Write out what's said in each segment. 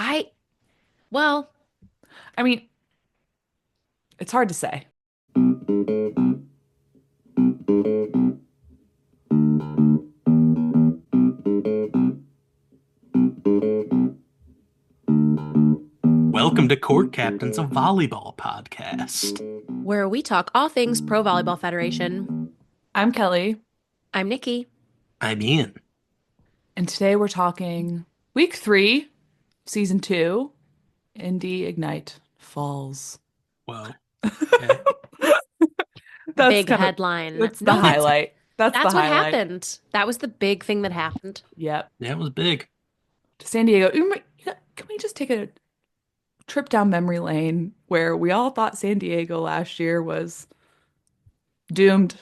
I, well, I mean, it's hard to say. Welcome to Court Captains, a volleyball podcast. where we talk all things Pro Volleyball Federation. I'm Kelly, I'm Nikki. I'm Ian. and today we're talking week 3, season 2, Indy Ignite Falls. Whoa. Okay. That's Big kind of headline. that's the No, highlight. That's the that's what highlight. happened. That was the big thing that happened. Yep. That was big. To San Diego. Can we just take a trip down memory lane where we all thought San Diego last year was doomed,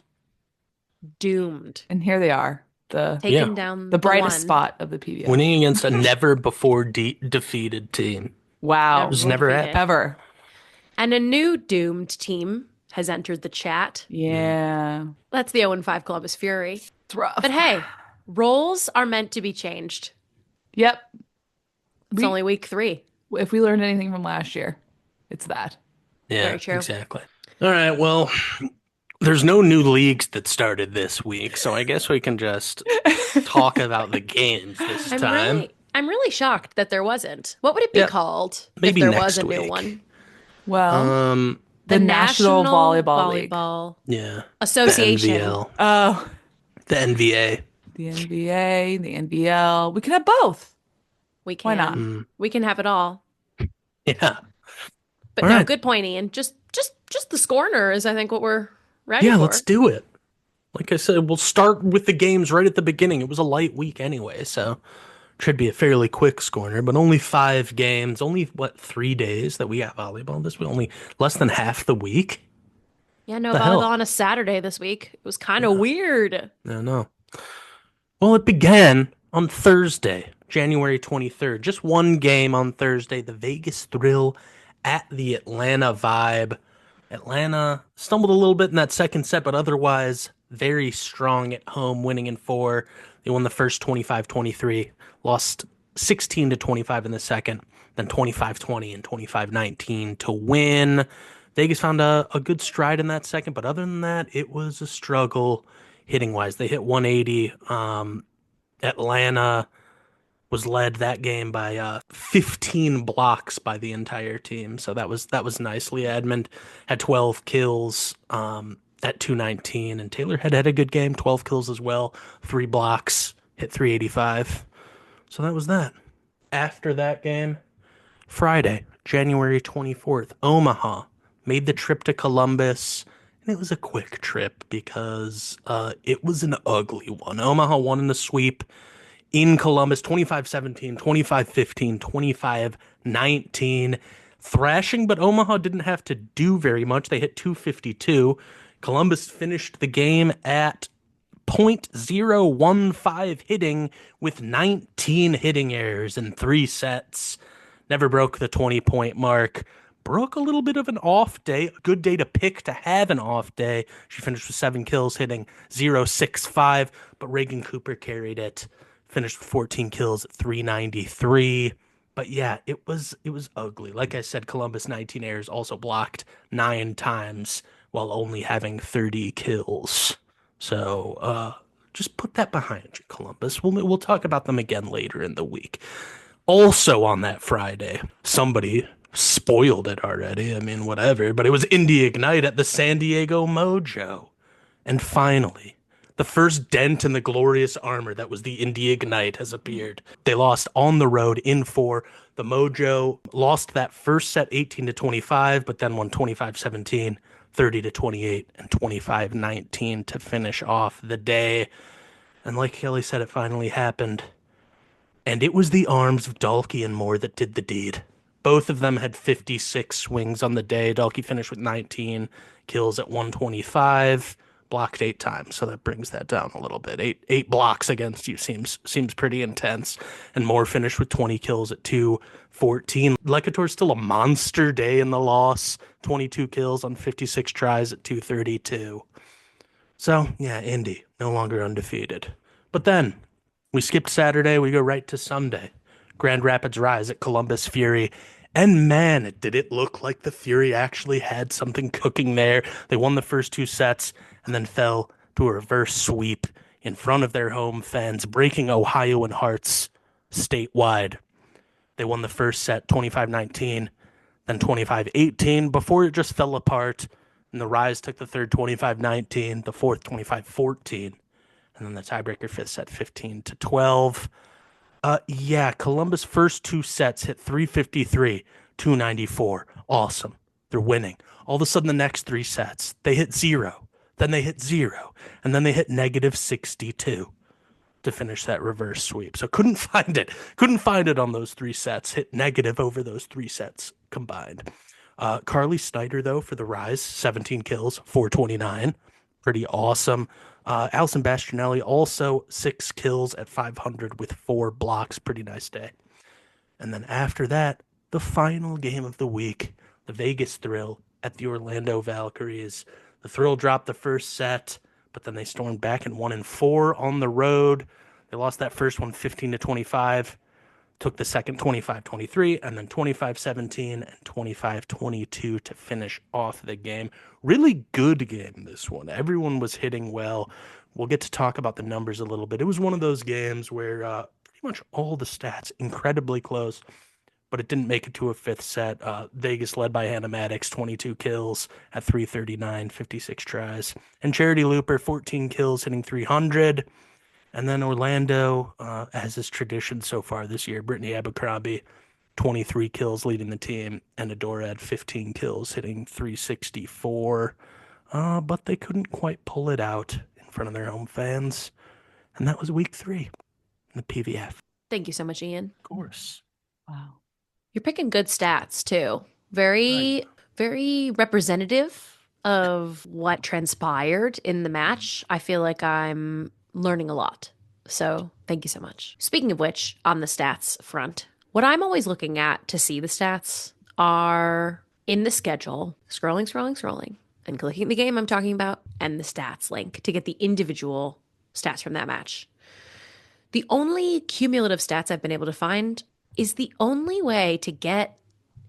Doomed. and here they are, the Yeah. Taking down the the brightest one. spot of the PBF. Winning against a never before defeated team. Wow. It's Never never defeated. happened. Ever. And a new doomed team has entered the chat. Yeah. That's the 0-5 Columbus Fury. It's rough. But hey, roles are meant to be changed. Yep. It's only week 3. If we learned anything from last year, it's that. Yeah, Very true. exactly. All right, well, there's no new leagues that started this week, so I guess we can just talk about the games this time. I'm really shocked that there wasn't. What would it be Yep. called Maybe if there next was a new week. one? Well, The the National Volleyball League. Volleyball Yeah. Association. The NVL. Oh, The NVA. the NBA, the NBL. We can have both. We Why can. not? We can have it all. Yeah. But All no, right. good point, Ian. Just the Scorner is, I think, what we're ready Yeah, for. let's do it. Like I said, we'll start with the games right at the beginning. It was a light week anyway, so should be a fairly quick Scorner, but only 5 games, only 3 days that we got volleyball this week, only less than half the week. Yeah, no The volleyball hell? on a Saturday this week. It was kind of weird. No. Well, it began on Thursday, January 23rd. Just one game on Thursday, the Vegas Thrill at the Atlanta Vibe. Atlanta stumbled a little bit in that second set, but otherwise very strong at home, winning in 4. They won the first 25-23, lost 16-25 in the second, then 25-20 and 25-19 to win. Vegas found a good stride in that second, but other than that, it was a struggle hitting wise. They hit 180. Atlanta was led that game by 15 blocks by the entire team, so that was nicely. Edmond had 12 kills at 219, and Taylor had a good game, 12 kills as well, 3 blocks, hit 385. So that was that. After that game, Friday, January 24th, Omaha made the trip to Columbus, and it was a quick trip because it was an ugly one. Omaha won in the sweep in Columbus, 25-17, 25-15, 25-19, thrashing, but Omaha didn't have to do very much. They hit 252. Columbus finished the game at .015 hitting with 19 hitting errors in 3 sets. Never broke the 20-point mark. Broke a little bit of an off day, a good day to pick to have an off day. She finished with 7 kills, hitting .065, but Reagan Cooper carried it. Finished with 14 kills at 393. But yeah, it was ugly. Like I said, Columbus 19 errors, also blocked 9 times while only having 30 kills. So just put that behind you, Columbus. We'll talk about them again later in the week. Also on that Friday, somebody spoiled it already. I mean, whatever. But it was Indy Ignite at the San Diego Mojo. And finally, the first dent in the glorious armor that was the Indy Ignite has appeared. They lost on the road in 4. The Mojo lost that first set 18-25, but then won 25-17, 30-28, and 25-19 to finish off the day. And like Kelly said, it finally happened. And it was the arms of Dalkey and Moore that did the deed. Both of them had 56 swings on the day. Dalkey finished with 19 kills at 125. Blocked 8 times, so that brings that down a little bit. Eight blocks against you seems pretty intense. And Moore finished with 20 kills at 214. Lekator's still a monster day in the loss. 22 kills on 56 tries at 232. So yeah, Indy no longer undefeated. But then we skipped Saturday. We go right to Sunday. Grand Rapids Rise at Columbus Fury. And man, did it look like the Fury actually had something cooking there. They won the first two sets and then fell to a reverse sweep in front of their home fans, breaking Ohioan hearts statewide. They won the first set 25-19, then 25-18 before it just fell apart. And the Rise took the third 25-19, the fourth 25-14, and then the tiebreaker fifth set 15-12. Yeah, Columbus first two sets hit 353, 294. Awesome. They're winning. All of a sudden, the next three sets, they hit zero. Then they hit zero. And then they hit -62 to finish that reverse sweep. So couldn't find it. Couldn't find it on those three sets. Hit negative over those three sets combined. Carly Snyder, though, for the Rise, 17 kills, 429. Pretty awesome. Allison Bastianelli also 6 kills at 500 with 4 blocks. Pretty nice day. And then after that, the final game of the week, the Vegas Thrill at the Orlando Valkyries. The Thrill dropped the first set, but then they stormed back and won in 4 on the road. They lost that first one 15-25, took the second 25-23, and then 25-17 and 25-22 to finish off the game. Really good game, this one. Everyone was hitting well. We'll get to talk about the numbers a little bit. It was one of those games where pretty much all the stats incredibly close, but it didn't make it to a fifth set. Vegas led by Hannah Maddox, 22 kills at 339, 56 tries. And Charity Looper, 14 kills, hitting 300. And then Orlando, as is tradition so far this year, Brittany Abercrombie, 23 kills leading the team, and Adora had 15 kills, hitting 364. But they couldn't quite pull it out in front of their home fans. And that was week 3 in the PVF. Thank you so much, Ian. Of course. Wow. You're picking good stats, too. Very, very representative of what transpired in the match. I feel like I'm learning a lot. So thank you so much. Speaking of which, on the stats front, what I'm always looking at to see the stats are in the schedule, scrolling, and clicking the game I'm talking about, and the stats link to get the individual stats from that match. The only cumulative stats I've been able to find is the only way to get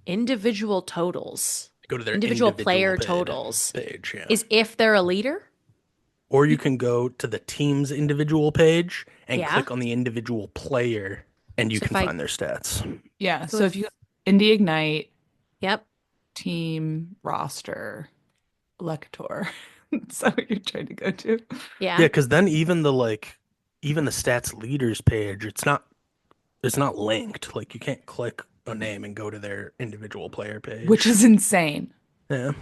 individual totals, Go to their individual player totals, page, yeah. is if they're a leader. Or you can go to the team's individual page and Yeah. click on the individual player, and you So can if I- find their stats. Yeah. So So if- if you Indy Ignite, Yep. team roster, Lector. Is that what you're trying to go to? Yeah. Yeah, because then even the stats leaders page, it's not linked. Like you can't click a name and go to their individual player page. Which is insane. yeah.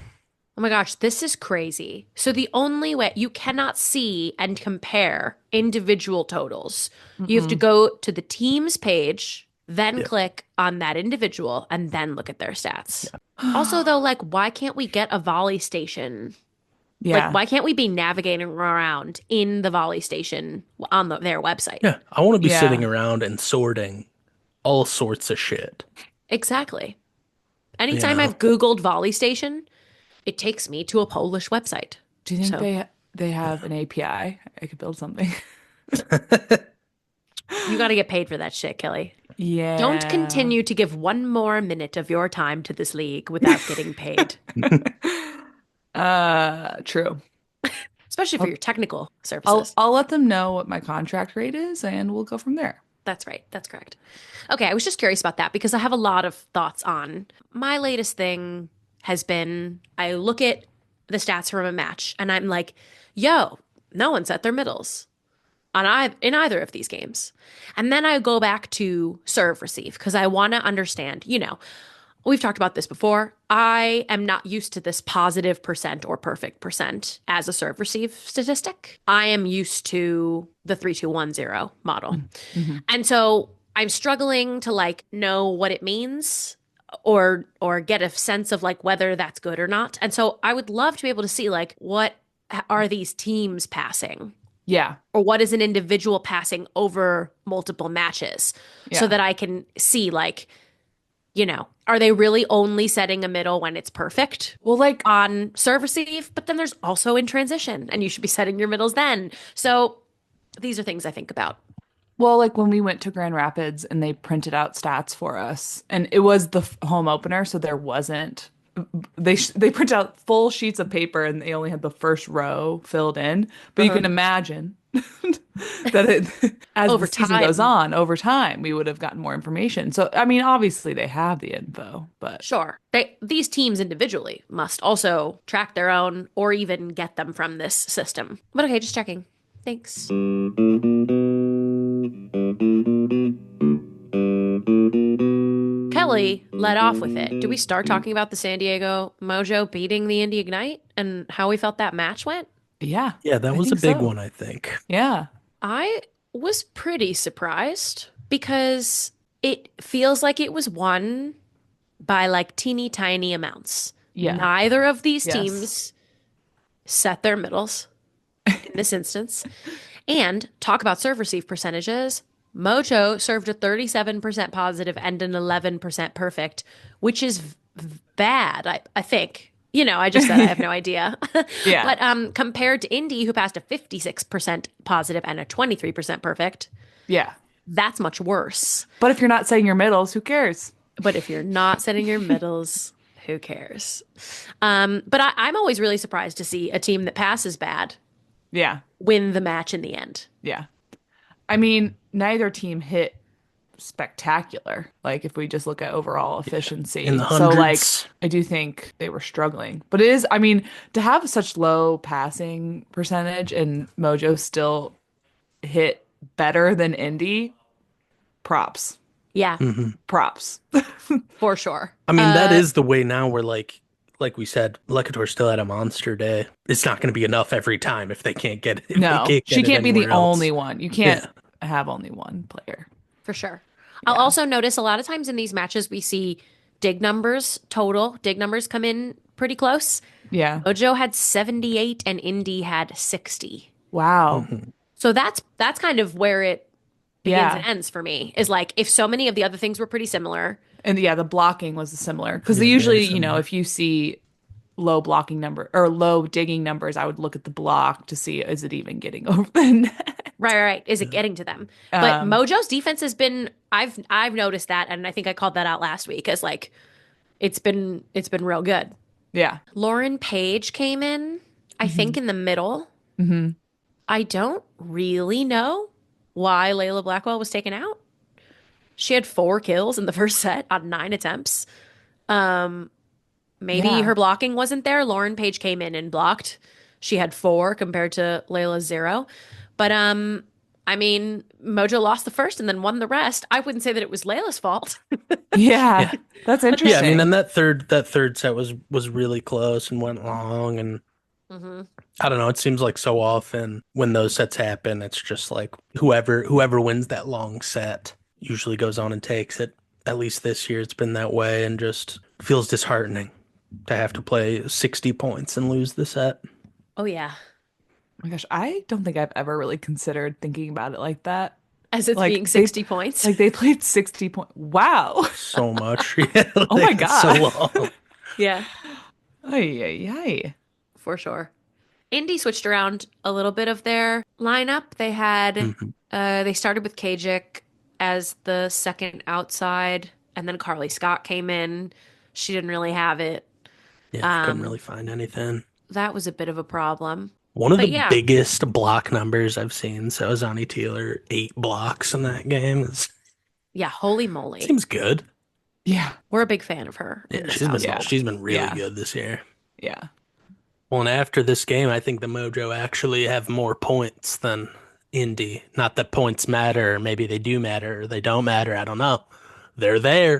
Oh my gosh, this is crazy. So the only way you cannot see and compare individual totals, you have to go to the team's page, then Yeah. click on that individual, and then look at their stats. Also, though, like, why can't we get a volley station? Yeah. Like, why can't we be navigating around in the volley station on their website? Yeah. I want to be Yeah. sitting around and sorting all sorts of shit. Exactly. Anytime Yeah. I've Googled volley station, it takes me to a Polish website. Do you think So- they have an API? I could build something. You got to get paid for that shit, Kelly. Yeah. Don't continue to give one more minute of your time to this league without getting paid, True. especially for your technical services. I'll let them know what my contract rate is, and we'll go from there. That's right. That's correct. Okay, I was just curious about that because I have a lot of thoughts on my latest thing has been I look at the stats from a match and I'm like, yo, no one set their middles in either of these games. And then I go back to serve receive because I want to understand, we've talked about this before. I am not used to this positive percent or perfect percent as a serve receive statistic. I am used to the 3-2-1-0 model. And so I'm struggling to know what it means or get a sense of whether that's good or not. And so I would love to be able to see what are these teams passing? Yeah. Or what is an individual passing over multiple matches so Yeah. that I can see are they really only setting a middle when it's perfect? Well, On serve receive, but then there's also in transition and you should be setting your middles then. So these are things I think about. Well, like when we went to Grand Rapids and they printed out stats for us, and it was the home opener, so there wasn't. They print out full sheets of paper and they only had the first row filled in. But you Uh-huh. can imagine that as the Over season goes time. on, over time, we would have gotten more information. So, I mean, obviously they have the info, but Sure. These teams individually must also track their own or even get them from this system. But okay, just checking. Thanks. Kelly led off with it. Do we start talking about the San Diego Mojo beating the Indy Ignite and how we felt that match went? yeah, Yeah, that I was a think big so. one, I think. Yeah. I was pretty surprised because it feels like it was won by like teeny tiny amounts. Yeah. Neither of these Yes. teams set their middles in this instance. And talk about serve receive percentages. Mojo served a 37% positive and an 11% perfect, which is bad, I think. I just said I have no idea. Yeah. But compared to Indy, who passed a 56% positive and a 23% perfect, Yeah. that's much worse. But if you're not saying your middles, who cares? But if you're not setting your middles, who cares? But I'm always really surprised to see a team that passes bad Yeah. win the match in the end. Yeah. I mean, neither team hit spectacular. Like if we just look at overall efficiency. In the So like hundreds. I do think they were struggling. But it is, I mean, to have such low passing percentage and Mojo still hit better than Indy, props. Yeah, Props. for sure. I mean, that is the way now where like we said, Lekator's still at a monster day. It's not going to be enough every time if they can't get it. If they No, can't she get it can't be the anywhere else. only one. You can't have only one player. For sure. I'll Yeah. also notice a lot of times in these matches we see total dig numbers come in pretty close. Yeah. Mojo had 78 and Indy had 60. Wow. So that's kind of where it begins Yeah. and ends for me. Is like if so many of the other things were pretty similar. And yeah, the blocking was similar because Yeah, very usually, similar. if you see low blocking number or low digging numbers, I would look at the block to see is it even getting over the net. Right. Is it getting to them? But Um, Mojo's defense has been I've noticed that, and I think I called that out last week as like it's been real good. yeah. Lauren Page came in, I think in the middle. Hmm. I don't really know why Layla Blackwell was taken out. She had 4 kills in the first set on 9 attempts. Maybe Yeah. her blocking wasn't there. Lauren Page came in and blocked. She had 4 compared to Layla's 0. But I mean, Mojo lost the first and then won the rest. I wouldn't say that it was Layla's fault. Yeah. Yeah. That's Yeah, interesting. I mean, and that third set was really close and went long, and Hmm. I don't know. It seems like so often when those sets happen, it's just like whoever wins that long set usually goes on and takes it. At least this year, it's been that way, and just feels disheartening to have to play 60 points and lose the set. Oh yeah. Oh my gosh, I don't think I've ever really considered thinking about it like that. As it's Like being they 60 points. like they played 60 point. Wow. So much. Yeah, Oh my like, it's so God. long. Yeah, Ay, ay, ay. for sure. Indy switched around a little bit of their lineup. They had Mhm. they started with Kajik as the second outside, and then Carly Scott came in. She didn't really have it. Yeah, couldn't really find anything. That was a bit of a problem. One of But the yeah. biggest block numbers I've seen. So Zani Taylor, 8 blocks in that game. Yeah, holy moly. Seems good. Yeah. We're a big fan of her in Yeah, this she's been household. she's been really Yeah. good this year. Yeah. Well, and after this game, I think the Mojo actually have more points than Indy. Not that points matter, or maybe they do matter, or they don't matter. I don't know. They're there.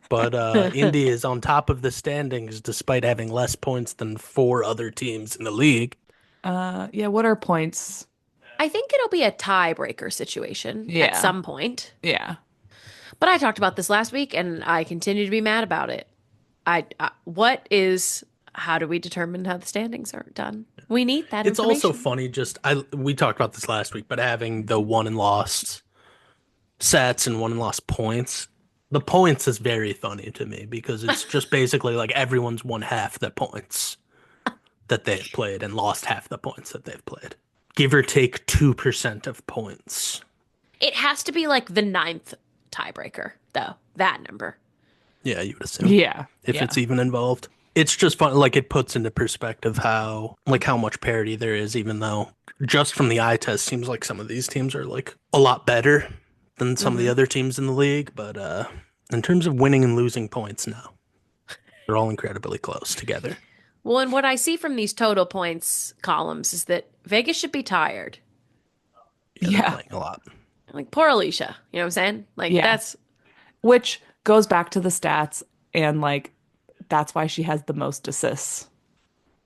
But Indy is on top of the standings despite having less points than 4 other teams in the league. Yeah, what are points? I think it'll be a tiebreaker situation at Yeah. some point. Yeah. But I talked about this last week, and I continue to be mad about it. How do we determine how the standings are done? We need that It's also information. funny, we talked about this last week, but having the won and lost sets and won and lost points, the points is very funny to me because it's just basically like everyone's won half the points that they've played and lost half the points that they've played. Give or take 2% of points. It has to be like the ninth tiebreaker, though. That number. Yeah, you would assume. Yeah. If Yeah. it's even involved. It's just fun. Like it puts into perspective how much parity there is, even though just from the eye test seems like some of these teams are like a lot better than some of the Hmm. other teams in the league. But in terms of winning and losing points, no, they're all incredibly close together. Well, and what I see from these total points columns is that Vegas should be tired. Yeah, they're Yeah. playing a lot. Like, poor Alicia. You know what I'm saying? Like, Yeah. that's. Which goes back to the stats and like that's why she has the most assists.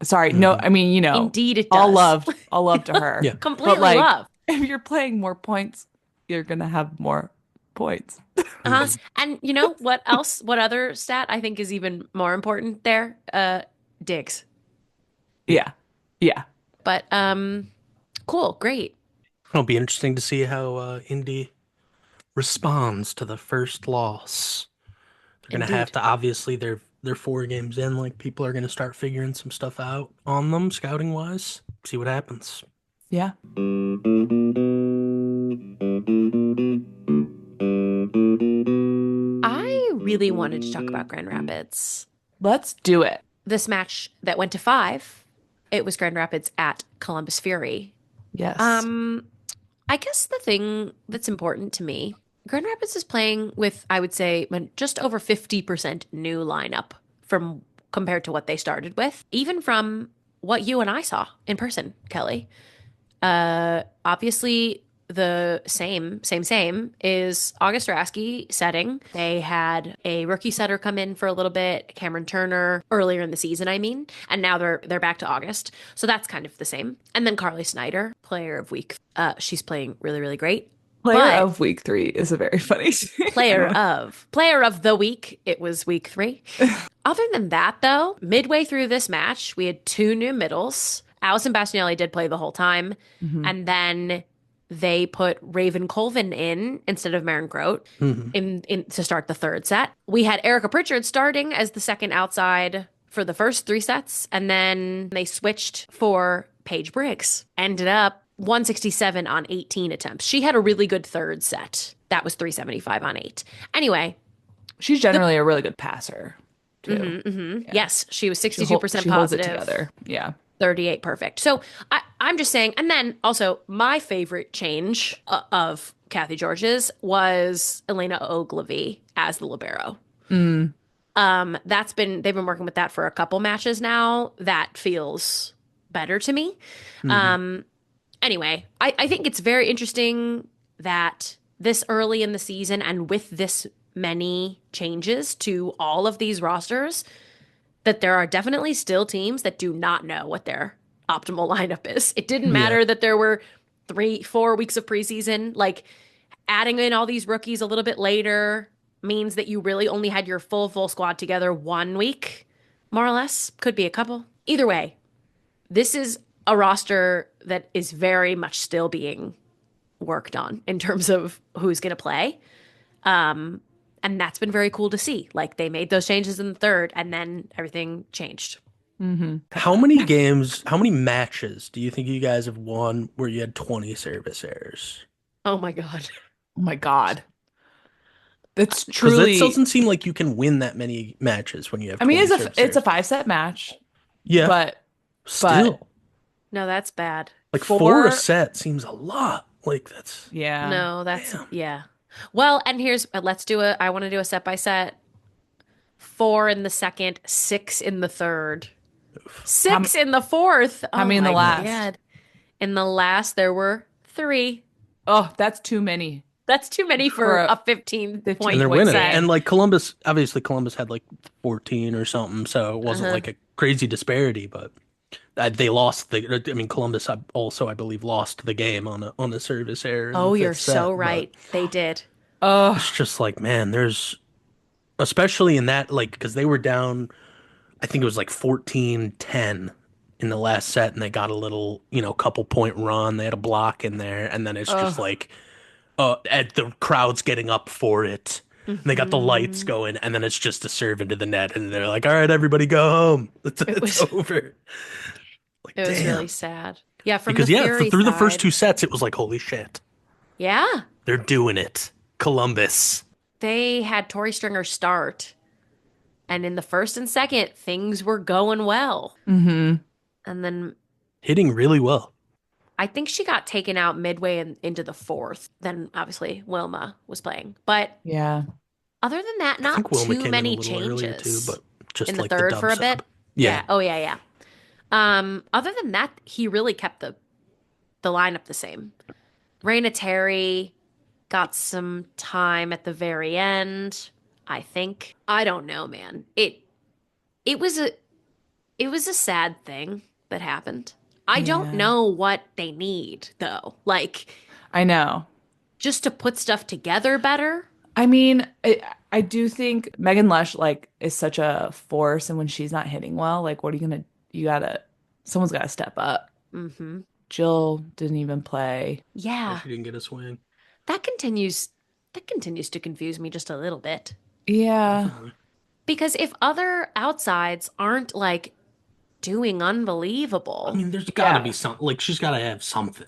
Sorry, no, I mean, Indeed, it all does. love to her. Yeah. But Completely like love. if you're playing more points, you're gonna have more points. Uh-huh. And you know what else? What other stat I think is even more important there? Digs. Yeah. Yeah. But cool, great. It'll be interesting to see how Indy responds to the first loss. They're gonna have Indeed. to obviously they're 4 games in. Like people are gonna start figuring some stuff out on them scouting wise. See what happens. Yeah. I really wanted to talk about Grand Rapids. Let's do it. This match that went to 5, it was Grand Rapids at Columbus Fury. Yes. I guess the thing that's important to me, Grand Rapids is playing with, I would say, just over 50% new lineup from compared to what they started with, even from what you and I saw in person, Kelly. Obviously, the same is August Rasky setting. They had a rookie setter come in for a little bit, Cameron Turner, earlier in the season, I mean, and now they're back to August. So that's kind of the same. And then Carly Snyder, player of week. She's playing really, really great. Player But of week 3 is a very funny player of the week, it was week 3. Other than that, though, midway through this match, we had 2 new middles. Allison Bastianelli did play the whole time. Mhm. And then they put Raven Colvin in instead of Maren Grote in to start the third set. We had Erica Pritchard starting as the second outside for the first 3 sets. And then they switched for Paige Briggs. Ended up 167 on 18 attempts. She had a really good third set. That was 375 on 8. Anyway, She's generally a really good passer, too. Yeah. yes, she was She 62% holds it positive. together. Yeah. 38 perfect. So I'm just saying, and then also my favorite change of Kathy George's was Elena Ogilvy as the libero. Mm. They've been working with that for a couple matches now. That feels better to me. Anyway, I think it's very interesting that this early in the season and with this many changes to all of these rosters, that there are definitely still teams that do not know what their optimal lineup is. It didn't matter that there were 3-4 weeks of preseason. Like adding in all these rookies a little bit later means that you really only had your full squad together 1 week, more or less. Could be a couple. Either way, this is a roster that is very much still being worked on in terms of who's going to play. And that's been very cool to see. Like they made those changes in the third and then everything changed. Mm-hmm. How many matches do you think you guys have won where you had 20 service errors? Oh my God. Oh my God. That's Because truly. it doesn't seem like you can win that many matches when you have. I mean, 20 it's service a errors. 5-set match, Yeah, but still No, that's bad. like four- 4 a set seems a lot. Like that's yeah. No, that's, Damn. yeah. Well, and here's, I want to do a set by set. 4 in the second, 6 in the third, 6 in the fourth. how many in the my last? God. In the last, there were 3. Oh, that's too many. That's too many for For a 15 point and they're point winning. set. And like Columbus had like 14 or something, so it wasn't like a crazy disparity, but they lost Columbus also, I believe, lost the game on a service error. in the Oh, you're fifth set, so but right. They did. Oh, it's just like, man, there's especially in that, like, because they were down, I think it was like 14-10 in the last set, and they got a little, couple point run. They had a block in there, and then it's just like, the crowd's getting up for it. And they got the lights going, and then it's just a serve into the net, and they're like, "All right, everybody, go home. It's over." Like, It was damn. really sad. Yeah, from Because the Fury through the first side- 2 sets, it was like, holy shit. Yeah. They're doing it. Columbus. They had Tori Stringer start, and in the first and second, things were going well. Mm-hmm. And then Hitting really well. I think she got taken out midway into the fourth. Then obviously Wilma was playing. But Yeah. other than that, I think not Wilma too came in a many little earlier too, changes but just in the like the third dub for a bit. sub. Yeah. Yeah. Oh yeah, yeah. Other than that, he really kept the lineup the same. Raina Terry got some time at the very end, I think. I don't know, man. It was a it was a sad thing that happened. I don't Yeah. know what they need though. Like I know. just to put stuff together better. I mean, I do think Megan Lush like is such a force, and when she's not hitting well, like, what are you gonna? You gotta, someone's gotta step up. Mm-hmm. Jill didn't even play. Yeah, Yeah. she didn't get a swing. That continues that continues to confuse me just a little bit. Yeah, Definitely. Because if other outsides aren't like doing I unbelievable, mean, there's got to yeah, be some, like, she's got to have something,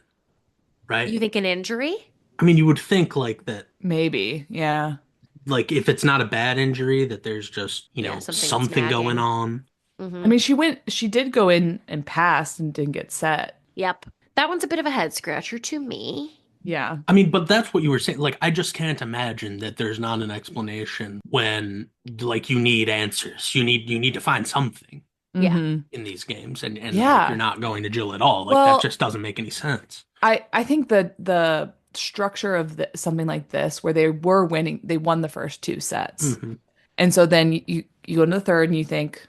right? you think an injury? I mean, you would think, like, that, maybe. Yeah, like, if it's not a bad injury, that there's just, Yeah, something that's something going nagging. on. I Mm-hmm. mean, she did go in and passed and didn't get set. Yep. That one's a bit of a head scratcher to me. Yeah, I mean, but that's what you were saying. Like, I just can't imagine that there's not an explanation when, like, you need answers. You need to find something Yeah. hmm in these games, and like, you're yeah. not going to Jill at all. Like, that Well, just doesn't make any sense. I think that the structure of something like this, where they were winning, they won the first two sets, Hmm. and so then you go into the third and you think,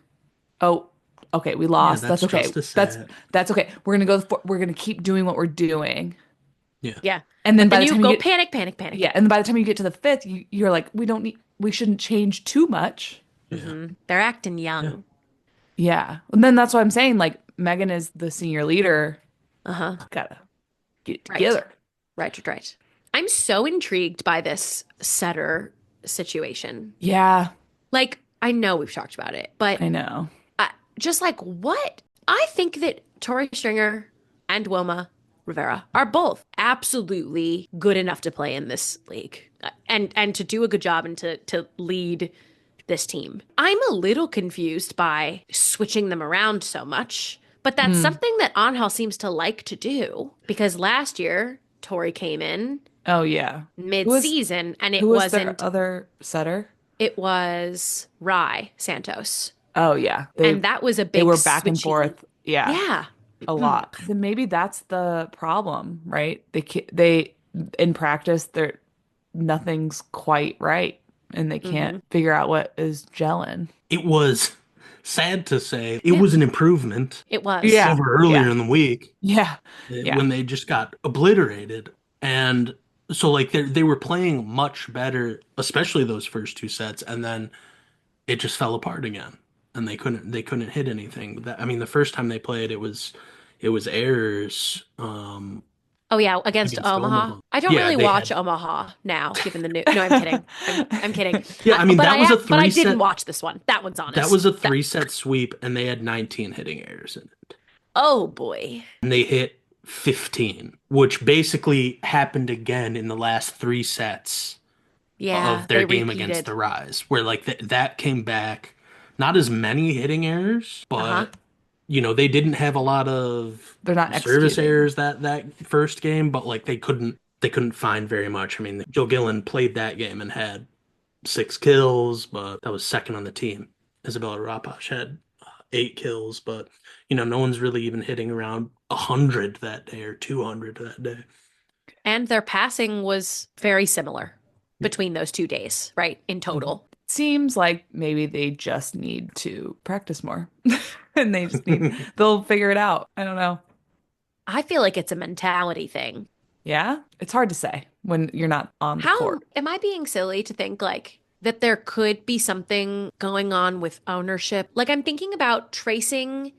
oh, okay, we Yeah, lost. that's That's okay. just as That's sad. that's okay. We're gonna keep doing what we're doing. Yeah. Yeah. And then But by then the you time you go get panic, panic, panic. yeah, and then by the time you get to the fifth, you're like, we shouldn't change too much. Yeah. They're acting Yeah. young. Yeah. And then that's what I'm saying. Like Megan is the senior leader. Uh-huh. Gotta get it Right. together. Right, right, right. I'm so intrigued by this setter situation. Yeah, Like, I know we've talked about it, but I know. just like what? I think that Tori Stringer and Wilma Rivera are both absolutely good enough to play in this league and to do a good job and to lead this team. I'm a little confused by switching them around so much, but that's Hmm. something that Angel seems to like to do because last year Tori came in Oh yeah. Who was mid-season and who was their other setter? it was Rye Santos. Oh yeah. And that was a They big were back and switchy. forth. Yeah. Yeah. A lot. Then maybe that's the problem, right? They in practice they're nothing's quite right and they can't Hmm. figure out what is gelling. It was sad to say. It Yeah. was an improvement It was. Yeah. over earlier Yeah. in the week Yeah. Yeah. when they just got obliterated. And so, like, they were playing much better, especially those first two sets, and then it just fell apart again, and they couldn't hit anything. I mean, the first time they played, it was errors Oh yeah, against against Omaha. Omaha. I don't Yeah, really they watch had. Omaha now, given the new. No, I'm kidding. I'm kidding. Yeah, I mean, that was a But I didn't three-set. watch this one. That one's honest. That was a three-set sweep, and they had 19 hitting errors in it. Oh boy. And they hit 15, which basically happened again in the last three sets Yeah, of they their game against repeated. the Rise, where like that came back. Not as many hitting errors, Uh-huh. but they didn't have a lot of They're not service executing. errors that first game, but like they couldn't find very much. I mean, Joe Gillen played that game and had 6 kills, but that was second on the team. Isabella Rapash had 8 kills, but no one's really even hitting around 100 that day or 200 that day. And their passing was very similar between those 2 days, right? In total. Seems like maybe they just need to practice more. And they'll figure it out. I don't know. I feel like it's a mentality thing. Yeah, it's hard to say when you're not on the How court. am I being silly to think like that there could be something going on with ownership? Like I'm thinking about tracing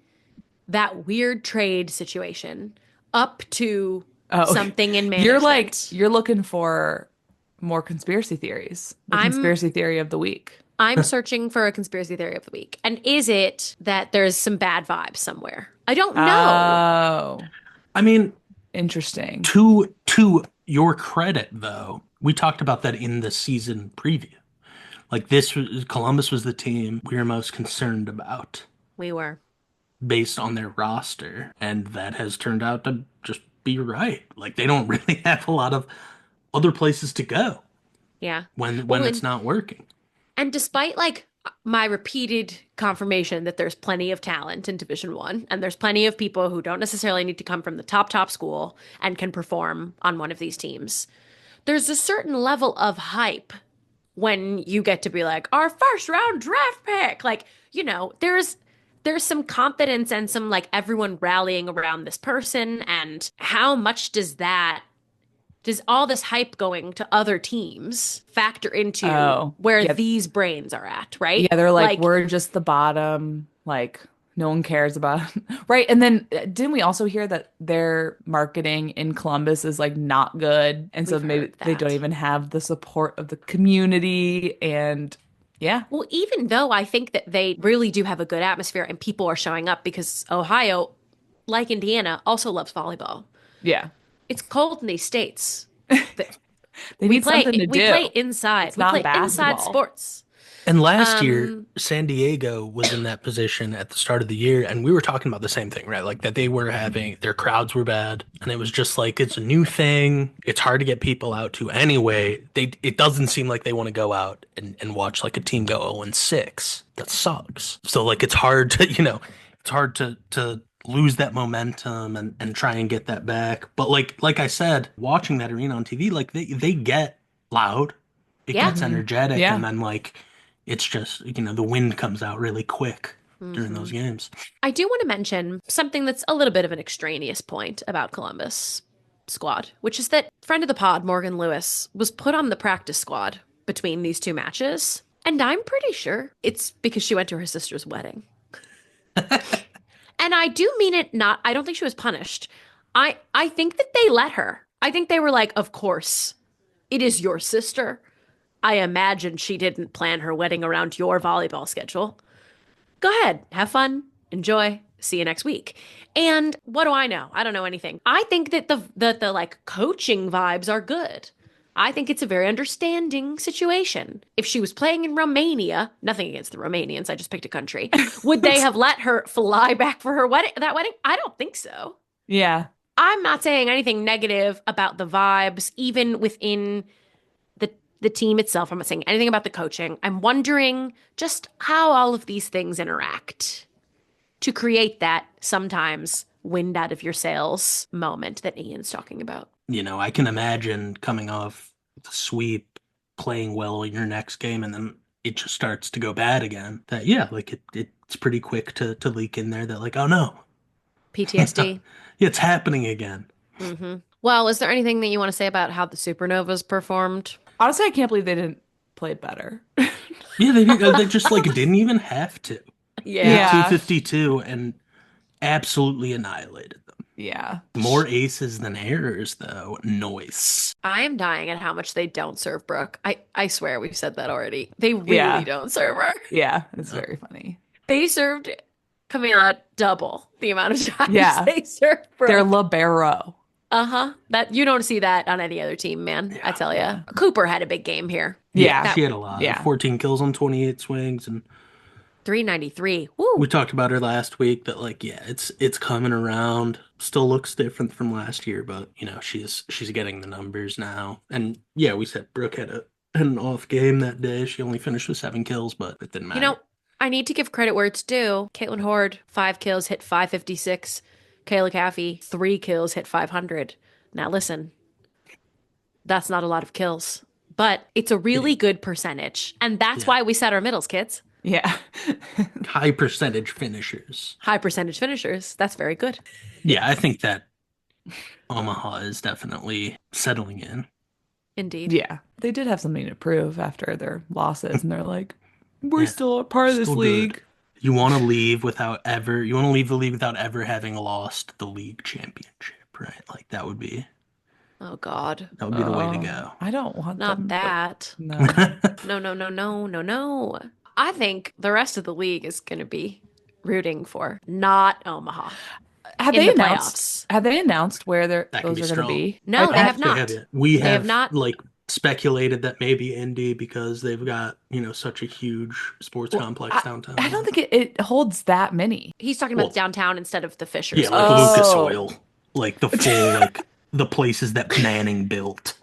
that weird trade situation up to Oh, something in you're looking for more conspiracy theories. The I'm conspiracy theory of the week. I'm searching for a conspiracy theory of the week. And is it that there's some bad vibes somewhere? I don't know. Oh, I mean, interesting. to your credit, though, we talked about that in the season preview. Like Columbus was the team we were most concerned about We were. based on their roster, and that has turned out to just be right. Like they don't really have a lot of other places to go Yeah. when Well, it's not working. and despite like my repeated confirmation that there's plenty of talent in Division One, and there's plenty of people who don't necessarily need to come from the top school and can perform on one of these teams, there's a certain level of hype when you get to be like our first round draft pick. Like, there's some confidence and some like everyone rallying around this person, and how much does all this hype going to other teams factor into Oh, where yeah. these brains are at, right? Yeah, they're like, Like, we're just the bottom. Like, no one cares about right. And then didn't we also hear that their marketing in Columbus is like not good? And so we've maybe heard they don't that. even have the support of the community. And yeah, Well, even though I think that they really do have a good atmosphere and people are showing up because Ohio, like Indiana, also loves volleyball. yeah. It's cold in these states. The- They need something to We do. play inside. It's We not play inside basketball. sports. And last year, Um, San Diego was in that position at the start of the year, and we were talking about the same thing, right? Like that they were having their crowds were bad, and it was just like it's a new thing. It's hard to get people out to anyway. It doesn't seem like they want to go out and watch like a team go 0-6. That sucks. So like it's hard to, it's hard to lose that momentum and try and get that back. But like I said, watching that arena on TV, like they get loud, it yeah. gets energetic, Yeah. and then like it's just, the wind comes out really quick during Mhm. those games. I do want to mention something that's a little bit of an extraneous point about Columbus squad, which is that friend of the pod, Morgan Lewis, was put on the practice squad between these two matches. And I'm pretty sure it's because she went to her sister's wedding. And I do mean it not, I don't think she was punished. I think that they let her. I think they were like, of course, it is your sister. I imagine she didn't plan her wedding around your volleyball schedule. Go ahead, have fun, enjoy, see you next week. And what do I know? I don't know anything. I think that the like coaching vibes are good. I think it's a very understanding situation. If she was playing in Romania, nothing against the Romanians, I just picked a country, would they have let her fly back for her wedding, that wedding? I don't think so. Yeah. I'm not saying anything negative about the vibes, even within the team itself. I'm not saying anything about the coaching. I'm wondering just how all of these things interact to create that sometimes wind out of your sails moment that Ian's talking about. I can imagine coming off the sweep, playing well in your next game, and then it just starts to go bad again. That yeah, like it's pretty quick to leak in there that like, oh no, PTSD. it's happening again. Well, is there anything that you want to say about how the Supernovas performed? Honestly, I can't believe they didn't play better. Yeah, they just like didn't even have to. Yeah. 252 and absolutely annihilated them. Yeah. More aces than errors, though. Noise. I am dying at how much they don't serve Brooke. I swear we've said that already. They really Yeah. don't serve her. Yeah. It's very funny. They served Camila double the amount of times Yeah. they served Brooke. They're libero. Uh-huh. That you don't see that on any other team, man. I tell you. Cooper had a big game here. Yeah. She had a lot. Yeah. 14 kills on 28 swings, and 393. Woo. we talked about her last week. That like, yeah, it's coming around. Still looks different from last year, but she's getting the numbers now. And yeah, we said Brooke had an off game that day. She only finished with 7 kills, but it didn't matter. I need to give credit where it's due. Caitlin Horde, 5 kills, hit 556. Kayla Caffey, 3 kills, hit 500. Now listen, that's not a lot of kills, but it's a really good percentage. And that's why we set our middles, kids. Yeah. High percentage finishers. High percentage finishers. That's very good. Yeah, I think that Omaha is definitely settling in. Indeed. Yeah. They did have something to prove after their losses, and they're like, we're Yeah, still a part of this still league. good. You want to leave the league without ever having lost the league championship, right? Like that would be Oh, God. the way to go. I don't want Not them, that. No. No, no, no, no, no, no. I think the rest of the league is going to be rooting for not Omaha. Have in they the announced? playoffs. Have they announced where That can those be are going to strong. be? No, they have They not. haven't. We They have have not. like speculated that maybe Indy because they've got, such a huge sports Well, complex I don't downtown. think it holds that many. He's talking about Well, downtown instead of the yeah, Fishers, like place. Lucas Oh. Oil, like the full, like the places that Manning built.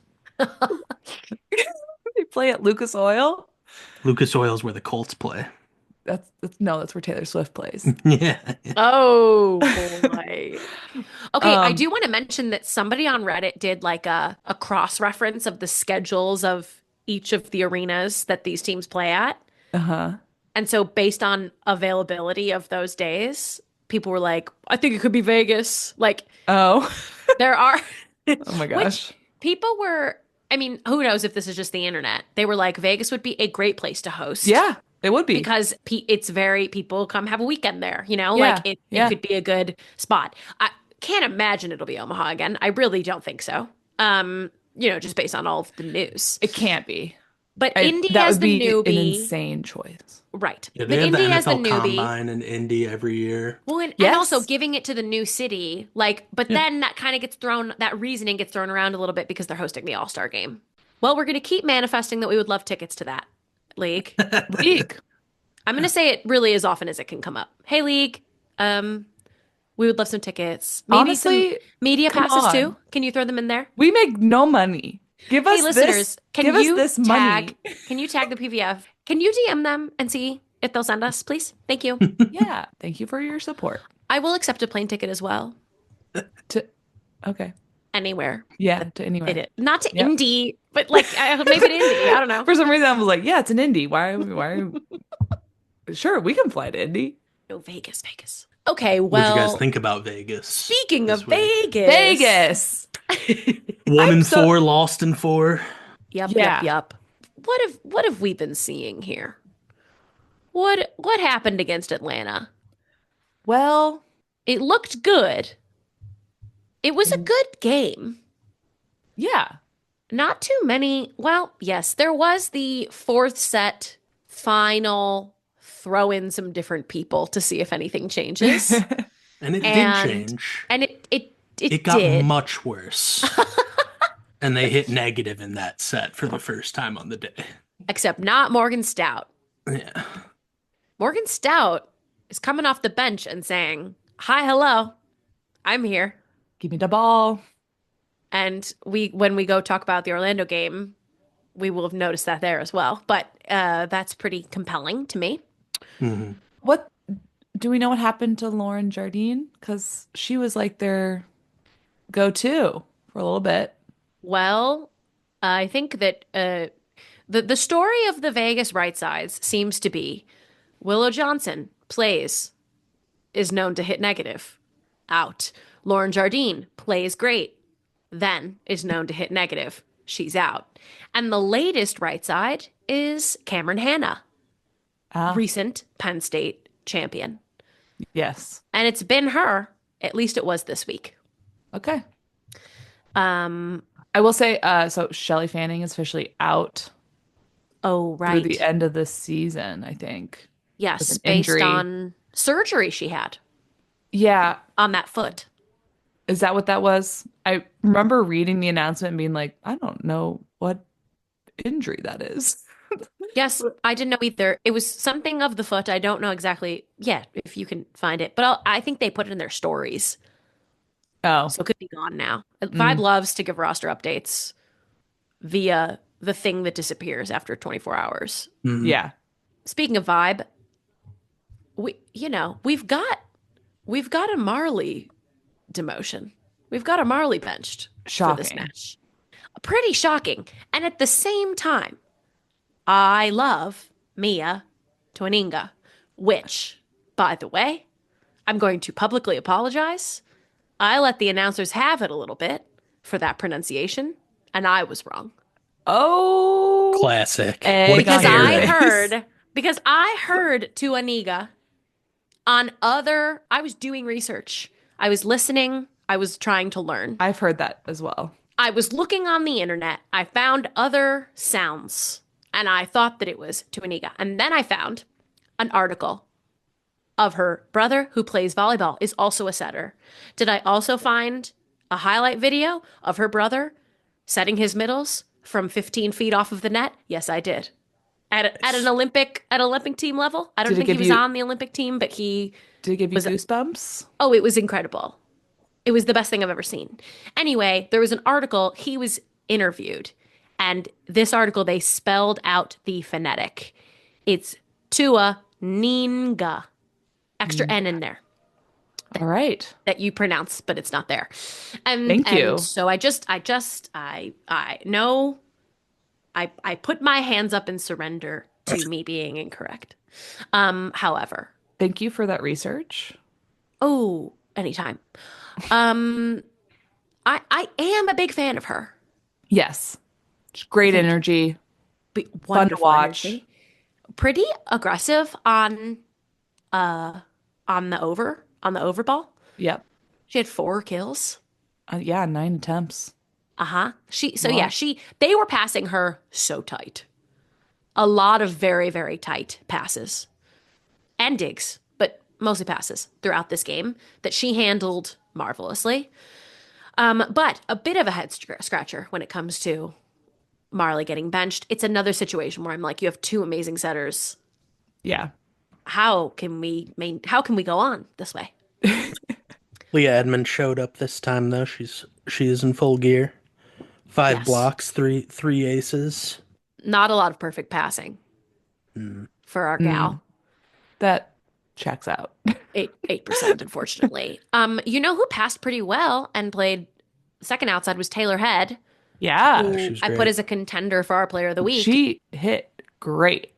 They play at Lucas Oil. Lucas Oil is where the Colts play. That's where Taylor Swift plays. Yeah. Oh boy. Okay, I Um, do want to mention that somebody on Reddit did like a cross reference of the schedules of each of the arenas that these teams play at. uh-huh. And so based on availability of those days, people were like, I think it could be Vegas. Like Oh. there are Oh my which gosh. people were, I mean, who knows if this is just the internet. They were like Vegas would be a great place to host. Yeah, it would be. Because it's very people come have a weekend there, like Yeah, it yeah. could be a good spot. I can't imagine it'll be Omaha again. I really don't think so. Just based on all of the news. It can't be. But Indy That as would the be an newbie, insane choice. right? Yeah, But they have the Indy as the NFL newbie, Combine in Indy every year. well, and Yes. also giving it to the new city, but Yeah. then that kind of gets thrown. That reasoning gets thrown around a little bit because they're hosting the All-Star game. Well, we're going to keep manifesting that we would love tickets to that league. League. I'm going to say it really as often as it can come up. Hey, league, we would love some tickets. Maybe Honestly, some media come passes on. too. Can you throw them in there? We make no money. Give us Hey, listeners, this. can Give you us this money. Can you tag the PVF? Can you DM them and see if they'll send us, please? Thank you. Yeah. Thank you for your support. I will accept a plane ticket as well. Okay. Anywhere. Yeah, to anywhere. Not to Yep. Indy, but maybe to Indy. I don't know. For some reason, I was like, yeah, it's an Indy. Why? Sure, we can fly to Indy. No, Vegas. Okay, What'd you guys well, think about Vegas? speaking this of week? Vegas. 1-4, lost in 4. Yeah. Yep. What have we been seeing here? What happened against Atlanta? Well, It looked good. It was a good game. yeah. Not too many. Well, yes, there was the fourth set final throw in some different people to see if anything changes. And it And- did change. And it got did. much worse. And they hit negative in that set for the first time on the day. Except not Morgan Stout. Yeah. Morgan Stout is coming off the bench and saying, "Hi, hello. I'm here." Give me the ball. And when we go talk about the Orlando game, we will have noticed that there as well. But that's pretty compelling to me. Mhm. What do we know what happened to Lauren Jardine? Because she was like their go-to for a little bit. Well, I think that the story of the Vegas right sides seems to be Willow Johnson is known to hit negative, out. Lauren Jardine plays great, then is known to hit negative, she's out. And the latest right side is Cameron Hanna, Ah, recent Penn State champion. yes. And it's been her, at least it was this week. Okay. Um, I will say, so Shelley Fanning is officially out oh, through right. the end of the season, I think. Yes, an based injury. on surgery she had Yeah. on that foot. Is that what that was? I remember reading the announcement and being like, I don't know what injury that is. Yes, I didn't know either. It was something of the foot. I don't know exactly. Yeah, if you can find it. But I think they put it in their stories. Oh, So it could be gone now. Vibe loves to give roster updates via the thing that disappears after 24 hours. Mhm. yeah. Speaking of Vibe, we've got a Marley demotion. We've got a Marley benched for this Shocking. match. Pretty shocking. And at the same time, I love Mia Twininga, which, by the way, I'm going to publicly apologize. I let the announcers have it a little bit for that pronunciation, and I was wrong. Oh, Classic. Egg What a Because on your Karen. I heard Tuaniga I was doing research. I was listening. I was trying to learn. I've heard that as well. I was looking on the internet. I found other sounds, and I thought that it was Tuaniga. And then I found an article of her brother, who plays volleyball, is also a setter. Did I also find a highlight video of her brother setting his middles from 15 feet off of the net? Yes, I did. At an Olympic team level. I don't Did it think he give was you on the Olympic team, but he did it give you was. goosebumps? Oh, it was incredible. It was the best thing I've ever seen. Anyway, there was an article, he was interviewed, and this article, they spelled out the phonetic. It's Tua Ninga. Extra N in there All right. that you pronounce, but it's not there. Thank And you. so I know I put my hands up in surrender to me being incorrect. However, Thank you for that research. oh, anytime. Um, I am a big fan of her. Yes. Just great Think energy. Fun to wonderful watch. energy. Pretty aggressive on the over ball. Yep. She had 4 kills. Yeah, 9 attempts. Uh-huh. Wow. They were passing her so tight. A lot of very, very tight passes and digs, but mostly passes throughout this game that she handled marvelously. But a bit of a head scratcher when it comes to Marley getting benched. It's another situation where I'm like, you have two amazing setters. Yeah. How can we go on this way? Leah Edmond showed up this time though. She is in full gear. Five Yes. blocks, three aces. Not a lot of perfect passing for our gal. That checks out. 8%, unfortunately. You know who passed pretty well and played second outside was Taylor Head, Yeah. who she was I put great. as a contender for our player of the week. She hit great.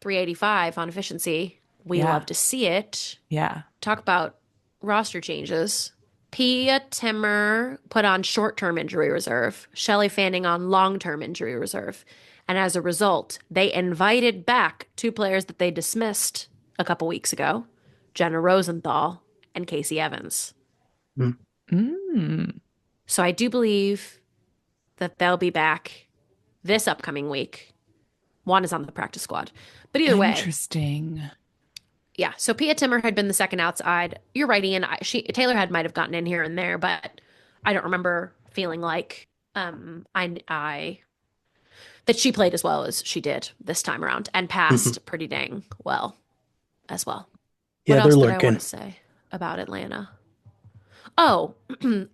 385 on efficiency. We Yeah. love to see it. Yeah. Talk about roster changes. Pia Timmer put on short-term injury reserve. Shelley Fanning on long-term injury reserve. And as a result, they invited back 2 players that they dismissed a couple weeks ago, Jenna Rosenthal and Casey Evans. Mm. So I do believe that they'll be back this upcoming week. One is on the practice squad. But either way, Interesting. yeah. So Pia Timmer had been the second outside. You're right, Ian. Taylor Head might have gotten in here and there, but I don't remember feeling like I that she played as well as she did this time around and passed pretty dang well as well. Yeah, What they're else did I lurking. want to say about Atlanta? Oh,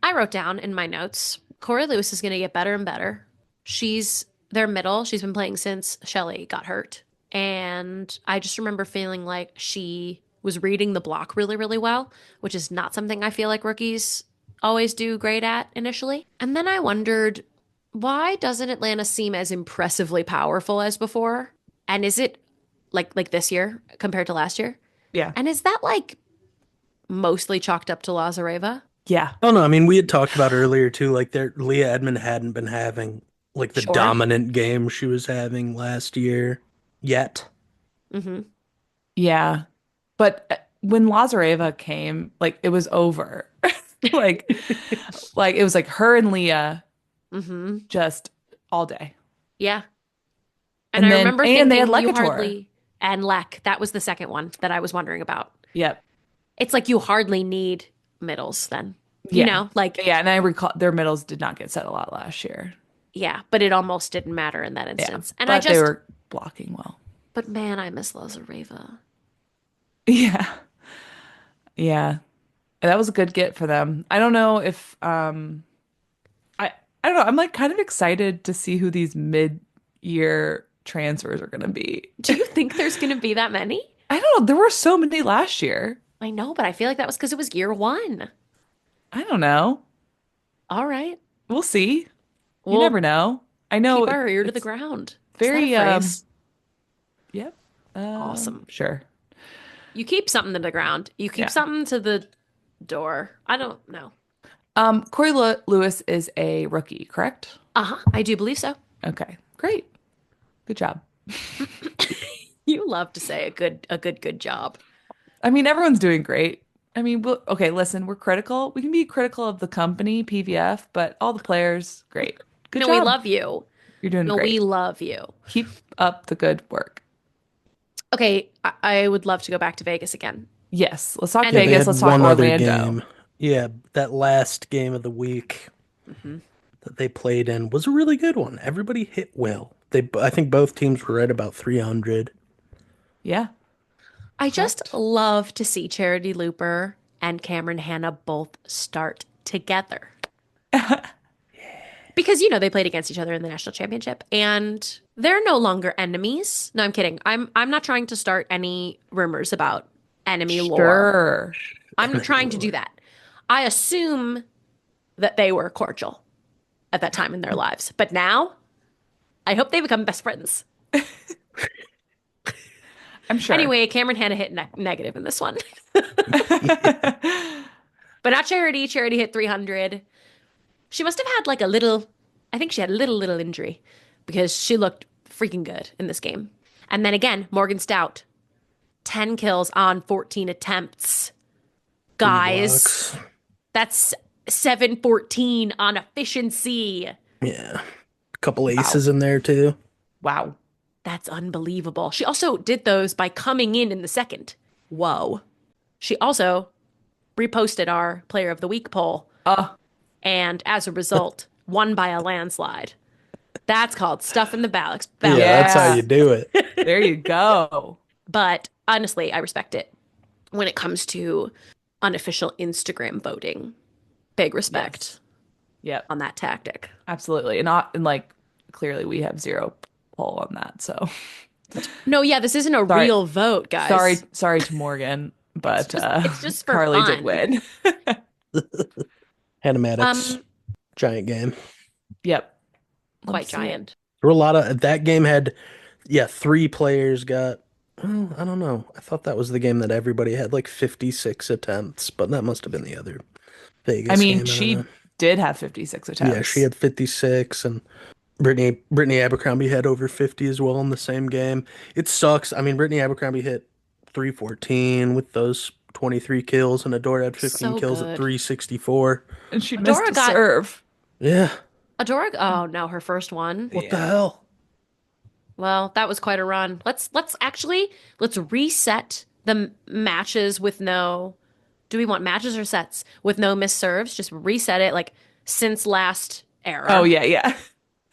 I wrote down in my notes, Corey Lewis is going to get better and better. She's their middle. She's been playing since Shelley got hurt. And I just remember feeling like she was reading the block really, really well, which is not something I feel like rookies always do great at initially. And then I wondered, why doesn't Atlanta seem as impressively powerful as before? And is it like this year compared to last year? Yeah. And is that like mostly chalked up to Lazareva? Yeah. Oh no, I mean we had talked about earlier too, like Leah Edmond hadn't been having like the Sure. dominant game she was having last year yet. Mm-hmm. Yeah. But when Lazareva came, like it was over. like it was like her and Leah Mm-hmm. just all day. Yeah. And I then- remember and they had thinking you Lekator. hardly and Lek. That was the second one that I was wondering about. Yep. It's like you hardly need middles then. Yeah. You know, like Yeah, and I recall their middles did not get set a lot last year. yeah, but it almost didn't matter in that Yeah. instance. And But they were blocking well. but man, I miss Lazareva. Yeah. Yeah. That was a good get for them. I don't know if I don't know. I'm like kind of excited to see who these mid-year transfers are going to be. Do you think there's going to be that many? I don't know. There were so many last year. I know, but I feel like that was because it was year one. I don't know. All right. We'll see. You We'll never know. I know keep our ear to the it's ground. very, Is that a phrase? Yep. Awesome. Sure. You keep something to the ground. You keep Yeah. something to the door. I don't know. Corey Lewis is a rookie, correct? Uh-huh. I do believe so. Okay. Great. Good job. You love to say a good job. I mean, everyone's doing great. I mean, okay, listen, we're critical. We can be critical of the company, PVF, but all the players, great. Good No, job. we love you. You're doing No, great. we love you. Keep up the good work. Okay, I would love to go back to Vegas again. Yes. Let's talk And Yeah, they Vegas. had Let's talk one other Orlando. game. Yeah, that last game of the week Mhm. that they played in was a really good one. Everybody hit well. I think both teams were right about 300. Yeah. I just Correct. love to see Charity Looper and Cameron Hanna both start together. Because they played against each other in the national championship and they're no longer enemies. No, I'm kidding. I'm not trying to start any rumors about enemy lore. Sure. I'm not trying to do that. I assume that they were cordial at that time in their lives. But now I hope they become best friends. I'm sure. Anyway, Cameron Hanna hit negative in this one. But not Charity. Charity hit 300. She must have had like a little, I think she had a little injury because she looked freaking good in this game. And then again, Morgan Stout, 10 kills on 14 attempts. Guys, Bucks. that's 714 on efficiency. Yeah. A couple Wow. aces in there too. Wow. That's unbelievable. She also did those by coming in the second. Whoa. She also reposted our Player of the Week poll Uh, and as a result, won by a landslide. That's called stuff in the ballot. Yeah, that's how you do it. there you go. But honestly, I respect it when it comes to unofficial Instagram voting. Big respect Yep. on that tactic. Absolutely. And like clearly we have zero poll on that. So No, yeah, this isn't a Sorry. real vote, guys. sorry to Morgan, but it's just for Carly fun. did win. Animatics, giant game. Yep. Quite Let's see it. giant. There were a lot of that game had, yeah, 3 players got. Oh, I don't know. I thought that was the game that everybody had like 56 attempts, but that must have been the other Vegas I mean, game. I don't she know. did have 56 attempts. Yeah, she had 56, and Brittany Abercrombie had over 50 as well in the same game. It sucks. I mean, Brittany Abercrombie hit 314 with those 23 kills, and Adora had 15 So kills good. at 364. And she Adora missed a got- serve. Yeah. Adora, oh no, her first one. What the hell? Well, that was quite a run. Let's reset the matches with no. Do we want matches or sets with no missed serves? Just reset it like since last era. Oh yeah, yeah.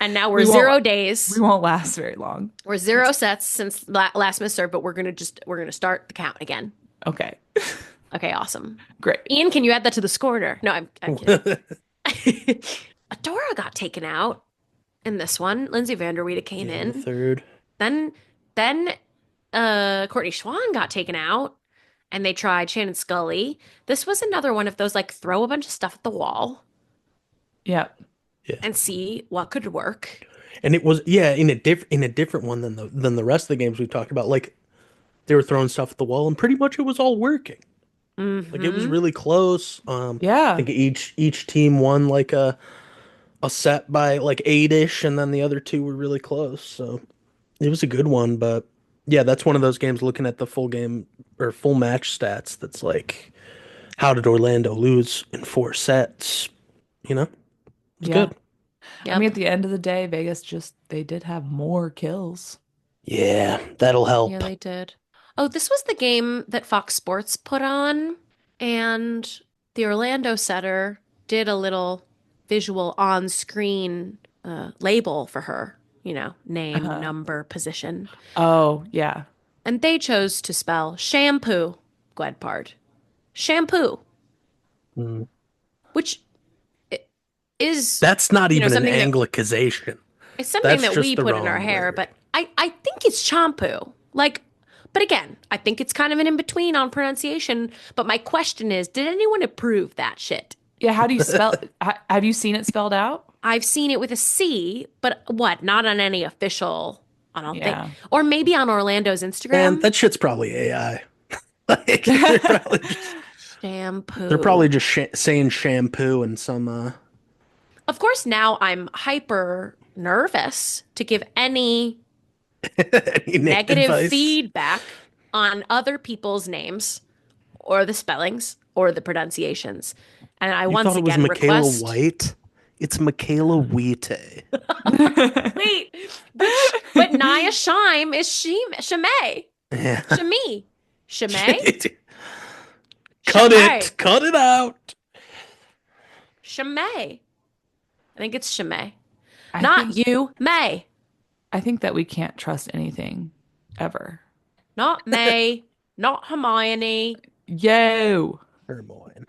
And now we're We won't- 0 days. We won't last very long. We're 0 sets since last missed serve, but we're gonna start the count again. Okay. Okay, awesome. Great. Ian, can you add that to the Scorner? No, I'm kidding. Adora got taken out in this one. Lindsay Vanderweide came Yeah, in. the third. Then Courtney Schwann got taken out and they tried Shannon Scully. This was another one of those like throw a bunch of stuff at the wall Yep. and see what could work. And it was, yeah, in a different one than the rest of the games we've talked about. Like they were throwing stuff at the wall, and pretty much it was all working. Like it was Mhm. really close. Yeah. I think each team won like a set by like 8-ish, and then the other two were really close. So it was a good one. But yeah, that's one of those games. Looking at the full game or full match stats, that's like, how did Orlando lose in 4 sets? You know, it's Yeah. good. Yep. I mean, at the end of the day, Vegas they did have more kills. Yeah, that'll help. Yeah, they did. Oh, this was the game that Fox Sports put on, and the Orlando setter did a little visual on-screen label for her, name, Uh-huh. number, position. Oh, yeah. And they chose to spell shampoo, Gwedpard. Shampoo, Mm. which is That's not even an something that- anglicization. it's something that's that just we the put in our wrong hair, word. but I think it's shampoo. But again, I think it's kind of an in-between on pronunciation. But my question is, did anyone approve that shit? Yeah, how do you spell have you seen it spelled out? I've seen it with a C, but what? Not on any official, I don't Yeah. think. Or maybe on Orlando's Instagram. Man, that shit's probably AI. Like, Shampoo. they're probably just saying shampoo and some. Of course, now I'm hyper nervous to give any any negative advice. feedback on other people's names or the spellings or the pronunciations. And I You once thought it was again Michaela request. White? It's Michaela Wheate. Wait, but Naya Shime is Shimei. Yeah. Shimei. Shimei? Cut Chimay. it. Cut it out. Chimay. I think it's Chimay. I Not think you, May. I think that we can't trust anything ever. Not May. Not Hermione. Yo. Hermione.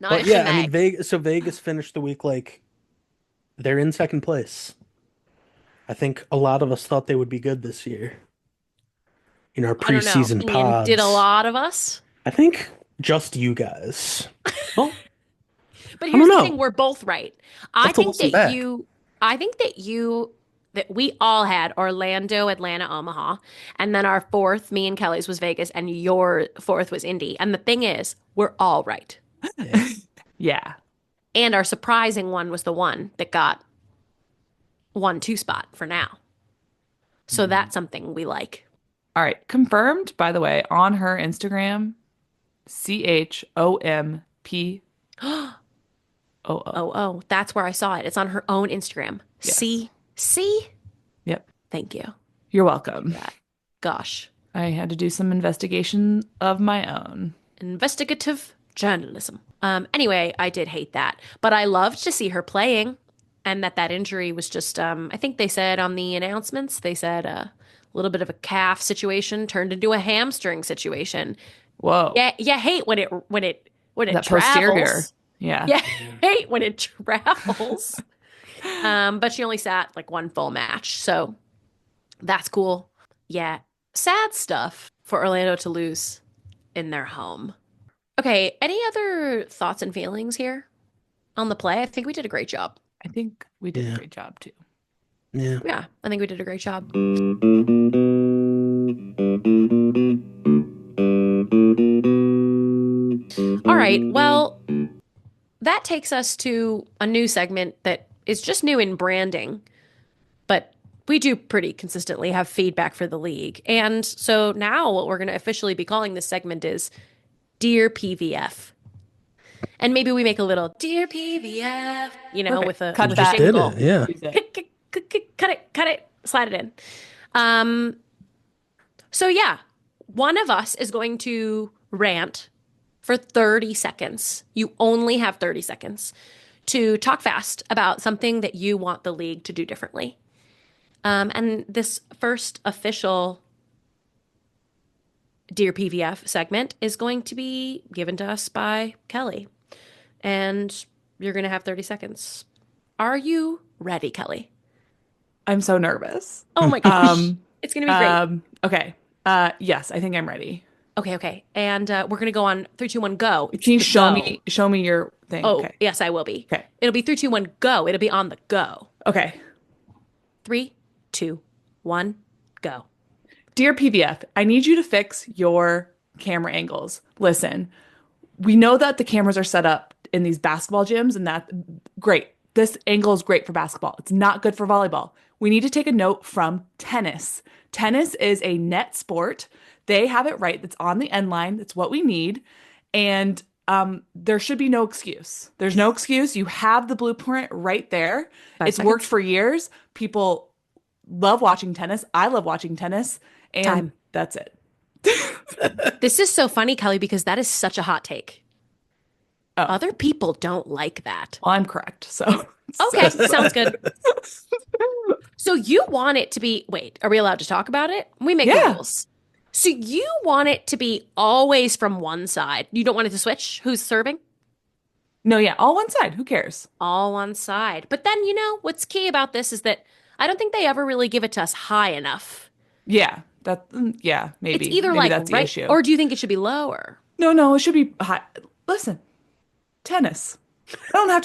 Not But yeah, I Chimay. mean Vegas finished the week like they're in second place. I think a lot of us thought they would be good this year in our I don't know. preseason Ian, did a pods. lot of us? I think just you guys. Well, But I don't here's the know. thing, we're both right. I'll I have to think listen that back. you I think that you that we all had Orlando, Atlanta, Omaha, and then our fourth, me and Kelly's was Vegas, and your fourth was Indy. And the thing is, we're all right. Yeah. Yeah. And our surprising one was the one that got 1-2 spot for now. So that's something we like. All right. Confirmed, by the way, on her Instagram, CHOMPOO. Oh, that's where I saw it. It's on her own Instagram. Yes. See? Yep. Thank you. You're welcome. Gosh. I had to do some investigation of my own. Investigative journalism. Anyway, I did hate that, but I loved to see her playing, and that injury was just. I think they said on the announcements, they said a little bit of a calf situation turned into a hamstring situation. Whoa. Yeah, you hate when it That travels. posterior. Yeah. Yeah, hate when it travels. But she only sat like one full match, so that's cool. Yeah, sad stuff for Orlando to lose in their home. Okay, any other thoughts and feelings here on the play? I think we did a great job. I think we did Yeah. a great job too. Yeah. Yeah, I think we did a great job. All right, well, that takes us to a new segment that is just new in branding, but we do pretty consistently have feedback for the league. And so now what we're going to officially be calling this segment is Dear PVF. And maybe we make a little Dear PVF, Perfect. with a Cut with a that. Did jingle. it? Yeah. Use it. Cut it, slide it in. So yeah, one of us is going to rant for 30 seconds. You only have 30 seconds to talk fast about something that you want the league to do differently. And this first official Dear PVF segment is going to be given to us by Kelly. And you're going to have 30 seconds. Are you ready, Kelly? I'm so nervous. Oh my gosh. It's going to be great. Okay. Yes, I think I'm ready. Okay. And we're going to go on 3, 2, 1, go. It's Can you the show go. me your thing? Oh, Okay. yes, I will be. Okay. It'll be 3, 2, 1, go. It'll be on the go. Okay. 3, 2, 1, go. Dear PVF, I need you to fix your camera angles. Listen, we know that the cameras are set up in these basketball gyms, and that great. This angle is great for basketball. It's not good for volleyball. We need to take a note from tennis. Tennis is a net sport. They have it right. That's on the end line. That's what we need. And there should be no excuse. There's no excuse. You have the blueprint right there. 5 It's seconds. worked for years. People love watching tennis. I love watching tennis. And Time. that's it. This is so funny, Kelly, because that is such a hot take. Oh. Other people don't like that. Well, I'm correct. So Okay, sounds good. So you want it to be, wait, are we allowed to talk about it? We make Yeah. rules. So you want it to be always from one side. You don't want it to switch? Who's serving? No, yeah, all one side. Who cares? All one side. But then, what's key about this is that I don't think they ever really give it to us high enough. Yeah, yeah, maybe. It's either Maybe like that's the right, issue. or do you think it should be lower? No, it should be high. Listen, tennis. I don't have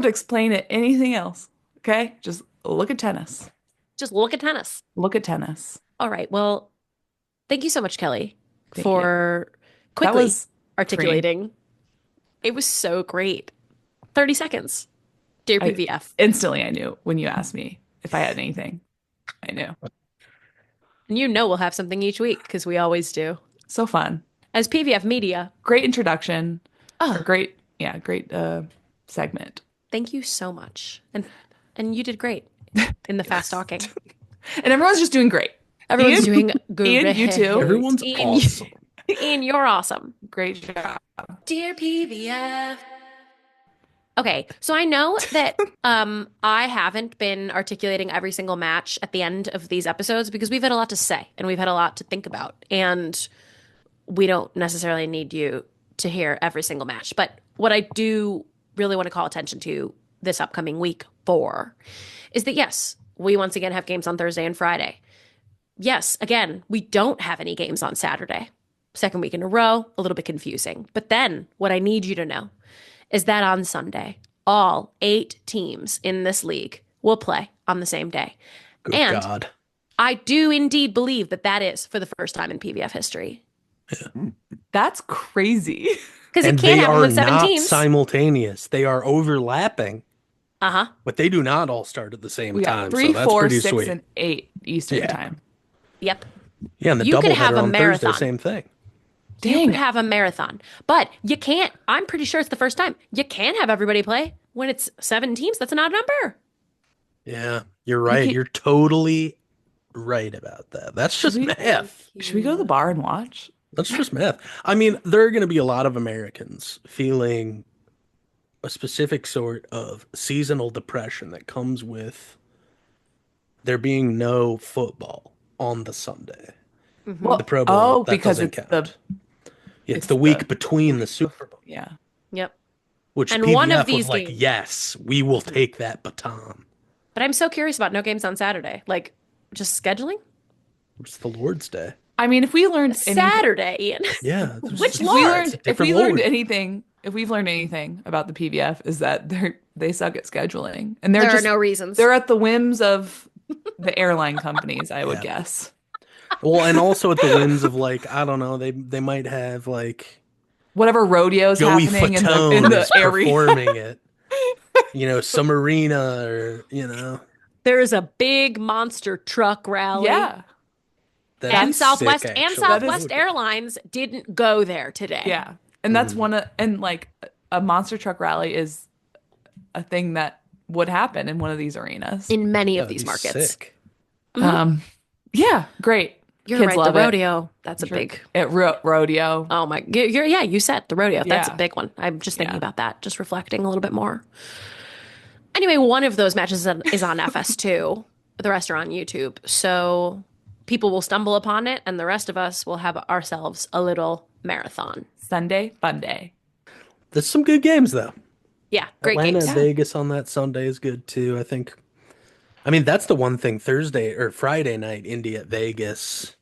to explain it anything else. Okay? Just look at tennis. Just look at tennis. Look at tennis. All right. Well, thank you so much, Kelly, Thank for That quickly was articulating. It was so great. 30 seconds. Dear PVF. instantly I knew when you asked me if I had anything. I knew. And we'll have something each week because we always do. So fun. As PVF Media. Great introduction. Oh. Or great segment. Thank you so much. And you did great in the fast talking. And everyone's just doing great. Everyone's Ian? doing great. Ian, you too. Everyone's Ian, awesome. Ian, you're awesome. Great job. Dear PVF. Okay, so I know that I haven't been articulating every single match at the end of these episodes because we've had a lot to say and we've had a lot to think about. And we don't necessarily need you to hear every single match. But what I do really want to call attention to this upcoming week 4 is that, yes, we once again have games on Thursday and Friday. Yes, again, we don't have any games on Saturday. Second week in a row, a little bit confusing. But then what I need you to know is that on Sunday, all 8 teams in this league will play on the same day. Good and God. I do indeed believe that that is for the first time in PVF history. That's crazy. Because it And can't they happen are with 7 not teams. simultaneous. They are overlapping, Uh-huh. but they do not all start at the same We got time. 3, so that's 4, pretty 6, sweet. and 8 Eastern Yeah. time. Yep. Yeah, and the You could double have header a on marathon. Thursday, same thing. You Dang. could have a marathon. But you can't, I'm pretty sure it's the first time, you can't have everybody play when it's 7 teams. That's an odd number. Yeah, you're right. could- You're totally right about that. That's just we- math. Should we go to the bar and watch? That's just math. I mean, there are going to be a lot of Americans feeling a specific sort of seasonal depression that comes with there being no football on the Sunday. Well, The Pro Bowl, that because doesn't it's count. the Yeah, it's it's the week the- between the Super Bowl, yeah. Yep. which And PBF one of was these like, games- yes, we will take that baton. But I'm so curious about no games on Saturday. Like, just scheduling? It's the Lord's Day. I mean, if we learned Saturday, Ian. Yeah. it's Which just- if Lord? we it's a learned if different we learned Lord. anything, if we've learned anything about the PVF is that they suck at scheduling. And There just are no reasons. they're at the whims of the airline companies, I would Yeah. guess. Well, and also at the whims of like, I don't know, they might have like Whatever rodeos Joey happening in Fatone the is area. performing it. Some arena or There is a big monster truck rally. Yeah. That'd And be Southwest sick, and actually. Southwest Airlines didn't go there today. Yeah. And that's and like a monster truck rally is a thing that would happen in one of these arenas. In many of That'd these be markets. sick. Yeah, great. You're Kids right. love The it. rodeo. That's a big. At rodeo. Oh my. Yeah, you said the rodeo. That's a Yeah. big one. I'm just thinking Yeah. about that, just reflecting a little bit more. Anyway, one of those matches is on FS2. The rest are on YouTube. So people will stumble upon it, and the rest of us will have ourselves a little marathon. Sunday, fun day. There's some good games though. Yeah, great Atlanta games. and Vegas on that Sunday is good too, I think. I mean, that's the one thing. Thursday or Friday night, Indy at Vegas.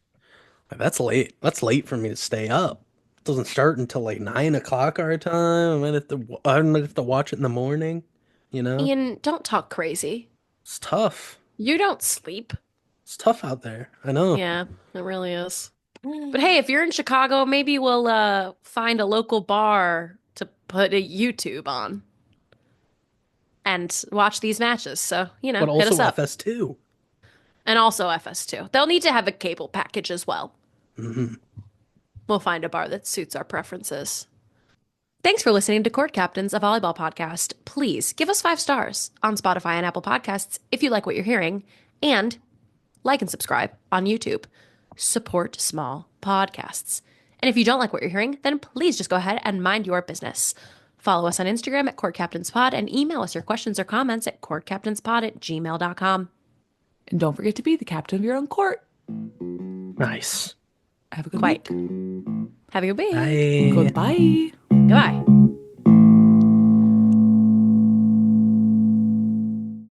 That's late. That's late for me to stay up. It doesn't start until like 9 o'clock our time. I might have to watch it in the morning. Ian, don't talk crazy. It's tough. You don't sleep. It's tough out there. I know. Yeah, it really is. But hey, if you're in Chicago, maybe we'll find a local bar to put a YouTube on and watch these matches. So, But hit us also up. FS2. And also FS2. They'll need to have a cable package as well. Mm-hmm. We'll find a bar that suits our preferences. Thanks for listening to Court Captains, a volleyball podcast. Please give us 5 stars on Spotify and Apple Podcasts if you like what you're hearing, and like and subscribe on YouTube. Support small podcasts. And if you don't like what you're hearing, then please just go ahead and mind your business. Follow us on Instagram at CourtCaptainsPod and email us your questions or comments at courtcaptainspod@gmail.com. And don't forget to be the captain of your own court. Nice. Have a good Quite. week. Have a good week. Bye. Goodbye. Goodbye.